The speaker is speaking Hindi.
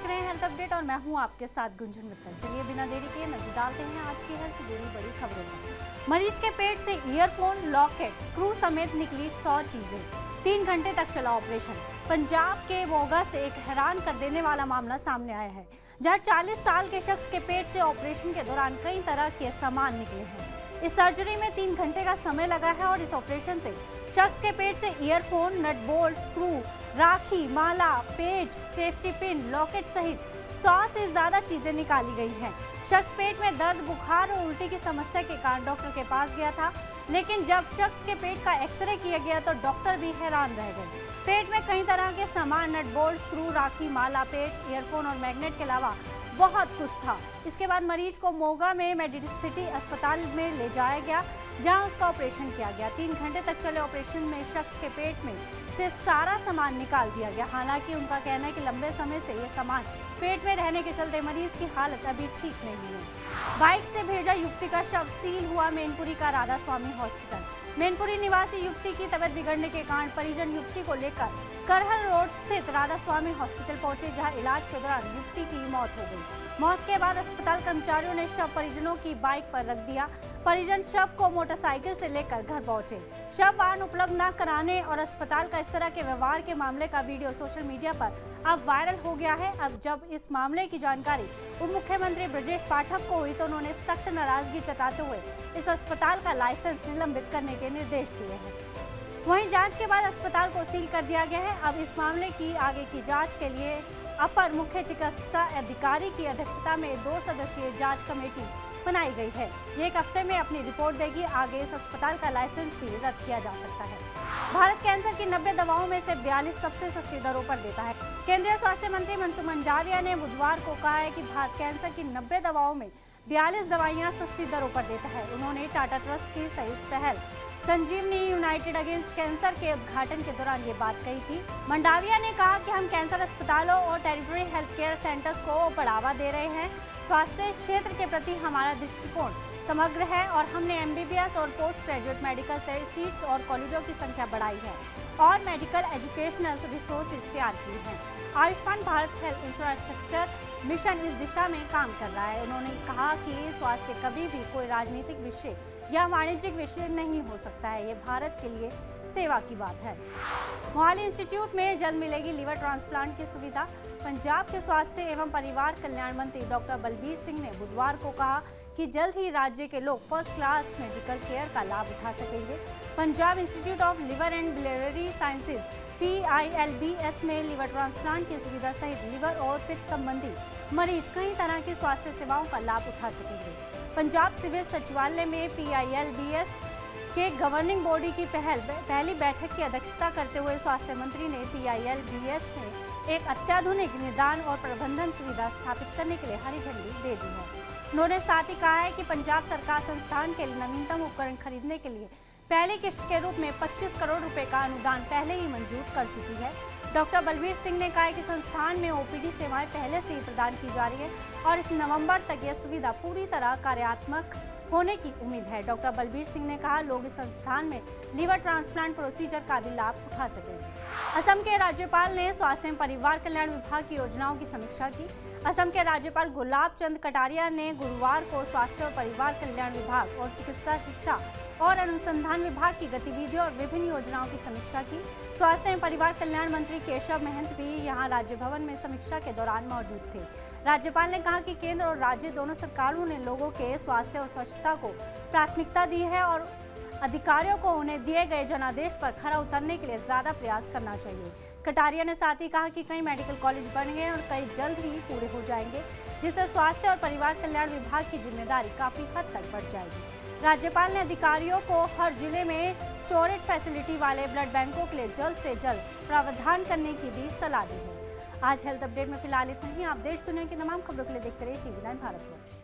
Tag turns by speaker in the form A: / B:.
A: देख रहे हैं हेल्थ अपडेट और मैं हूं आपके साथ गुंजन मित्तल। चलिए बिना देरी किए नजर डालते हैं आज की हेल्थ से जुड़ी बड़ी खबरों पर। मरीज के पेट से ईयरफोन, लॉकेट, स्क्रू समेत निकली 100 चीजें। 3 घंटे तक चला ऑपरेशन। पंजाब के मोगा से एक हैरान कर देने वाला मामला सामने आया है, जहां 40 साल के शख्स के पेट से ऑपरेशन के दौरान कई तरह के सामान निकले हैं। इस सर्जरी में 3 घंटे का समय लगा है और इस ऑपरेशन से शख्स के पेट से ईयरफोन, नट बोल्ट, स्क्रू, राखी, माला, पेच, सेफ्टी पिन, लॉकेट सहित 100 से ज्यादा चीजें निकाली गई हैं। शख्स पेट में दर्द, बुखार और उल्टी की समस्या के कारण डॉक्टर के पास गया था, लेकिन जब शख्स के पेट का एक्सरे किया गया तो डॉक्टर भी हैरान रह गए। पेट में कई तरह के सामान, नट बोल्ट, स्क्रू, राखी, माला, पेच, ईयरफोन और मैग्नेट के अलावा बहुत कुछ था। इसके बाद मरीज को मोगा में मेडिसिटी अस्पताल में ले जाया गया, जहां उसका ऑपरेशन किया गया। 3 घंटे तक चले ऑपरेशन में शख्स के पेट में से सारा सामान निकाल दिया गया। हालांकि उनका कहना है कि लंबे समय से ये सामान पेट में रहने के चलते मरीज की हालत अभी ठीक नहीं है। बाइक से भेजा युवती का शव सील हुआ मैनपुरी का राधा स्वामी हॉस्पिटल। मैनपुरी निवासी युवती की तबीयत बिगड़ने के कारण परिजन युवती को लेकर करहल रोड स्थित राधा स्वामी हॉस्पिटल पहुंचे, जहां इलाज के दौरान युवती की मौत हो गई। मौत के बाद अस्पताल कर्मचारियों ने शव परिजनों की बाइक पर रख दिया। परिजन शव को मोटरसाइकिल से लेकर घर पहुंचे। शव वाहन उपलब्ध न कराने और अस्पताल का इस तरह के व्यवहार के मामले का वीडियो सोशल मीडिया पर अब वायरल हो गया है। अब जब इस मामले की जानकारी उप मुख्यमंत्री ब्रजेश पाठक को हुई तो उन्होंने सख्त नाराजगी जताते हुए इस अस्पताल का लाइसेंस निलंबित करने के निर्देश दिए हैं। वहीं जांच के बाद अस्पताल को सील कर दिया गया है। अब इस मामले की आगे की जांच के लिए अपर मुख्य चिकित्सा अधिकारी की अध्यक्षता में 2 सदस्यीय जांच कमेटी बनाई गई है। ये एक हफ्ते में अपनी रिपोर्ट देगी। आगे इस अस्पताल का लाइसेंस भी रद्द किया जा सकता है। भारत कैंसर की 90 दवाओं में से 42 सबसे सस्ती दरों पर देता है। केंद्रीय स्वास्थ्य मंत्री मनसुख मंडाविया ने बुधवार को कहा है कि भारत कैंसर की 90 दवाओं में 42 दवाइयां सस्ती दरों पर देता है। उन्होंने टाटा ट्रस्ट की संयुक्त पहल संजीवनी यूनाइटेड अगेंस्ट कैंसर के उद्घाटन के दौरान ये बात कही थी। मंडाविया ने कहा कि हम कैंसर अस्पतालों और टेरिटरी हेल्थ केयर सेंटर्स को बढ़ावा दे रहे हैं। स्वास्थ्य क्षेत्र के प्रति हमारा दृष्टिकोण समग्र है और हमने MBBS और पोस्ट ग्रेजुएट मेडिकल सीट्स और कॉलेजों की संख्या बढ़ाई है और मेडिकल एजुकेशनल रिसोर्सेज तैयार किए हैं। Ayushman Bharat health infrastructure mission इस दिशा में काम कर रहा है। उन्होंने कहा कि स्वास्थ्य कभी भी कोई राजनीतिक विषय या वाणिज्यिक विषय नहीं हो सकता है, ये भारत के लिए सेवा की बात है। मोहाली इंस्टीट्यूट में जल्द मिलेगी लीवर ट्रांसप्लांट की सुविधा। पंजाब के स्वास्थ्य एवं परिवार कल्याण मंत्री डॉक्टर बलबीर सिंह ने बुधवार को कहा कि जल्द ही राज्य के लोग फर्स्ट क्लास मेडिकल केयर का लाभ उठा सकेंगे। Punjab institute of liver and biliary sciences PILBS में लीवर ट्रांसप्लांट की सुविधा सहित लीवर और पित्त संबंधी मरीज कई तरह की स्वास्थ्य सेवाओं का लाभ उठा सकेंगे। पंजाब सिविल सचिवालय में PILBS के गवर्निंग बॉडी की पहली बैठक की अध्यक्षता करते हुए स्वास्थ्य मंत्री ने PILBS में एक अत्याधुनिक निदान और प्रबंधन सुविधा स्थापित करने के लिए हरी झंडी दे दी है। उन्होंने साथ ही कहा है कि पंजाब सरकार संस्थान के लिए नवीनतम उपकरण खरीदने के लिए पहली किस्त के रूप में 25 करोड़ रुपए का अनुदान पहले ही मंजूर कर चुकी है। डॉक्टर बलबीर सिंह ने कहा कि संस्थान में OPD सेवाएं पहले से ही प्रदान की जा रही है और इस नवंबर तक यह सुविधा पूरी तरह कार्यात्मक होने की उम्मीद है। डॉक्टर बलबीर सिंह ने कहा लोग इस संस्थान में लीवर ट्रांसप्लांट प्रोसीजर का भी लाभ उठा सकेंगे। असम के राज्यपाल ने स्वास्थ्य एवं परिवार कल्याण विभाग की योजनाओं की समीक्षा की। असम के राज्यपाल गुलाब चंद कटारिया ने गुरुवार को स्वास्थ्य और परिवार कल्याण विभाग और चिकित्सा शिक्षा और अनुसंधान विभाग की गतिविधियों और विभिन्न योजनाओं की समीक्षा की। स्वास्थ्य एवं परिवार कल्याण मंत्री केशव महंत भी यहां राज्य भवन में समीक्षा के दौरान मौजूद थे। राज्यपाल ने कहा कि केंद्र और राज्य दोनों सरकारों ने लोगों के स्वास्थ्य और स्वच्छता को प्राथमिकता दी है और अधिकारियों को उन्हें दिए गए जनादेश पर खरा उतरने के लिए ज्यादा प्रयास करना चाहिए। कटारिया ने साथ ही कहा कि कई मेडिकल कॉलेज बन गए और कई जल्द ही पूरे हो जाएंगे, जिससे स्वास्थ्य और परिवार कल्याण विभाग की जिम्मेदारी काफी हद तक बढ़ जाएगी। राज्यपाल ने अधिकारियों को हर जिले में स्टोरेज फैसिलिटी वाले ब्लड बैंकों के लिए जल्द से जल्द प्रावधान करने की भी सलाह दी है। आज हेल्थ अपडेट में फिलहाल इतना ही। आप देश दुनिया की तमाम खबरों के लिए देखते रहिए TV9 भारतवर्ष।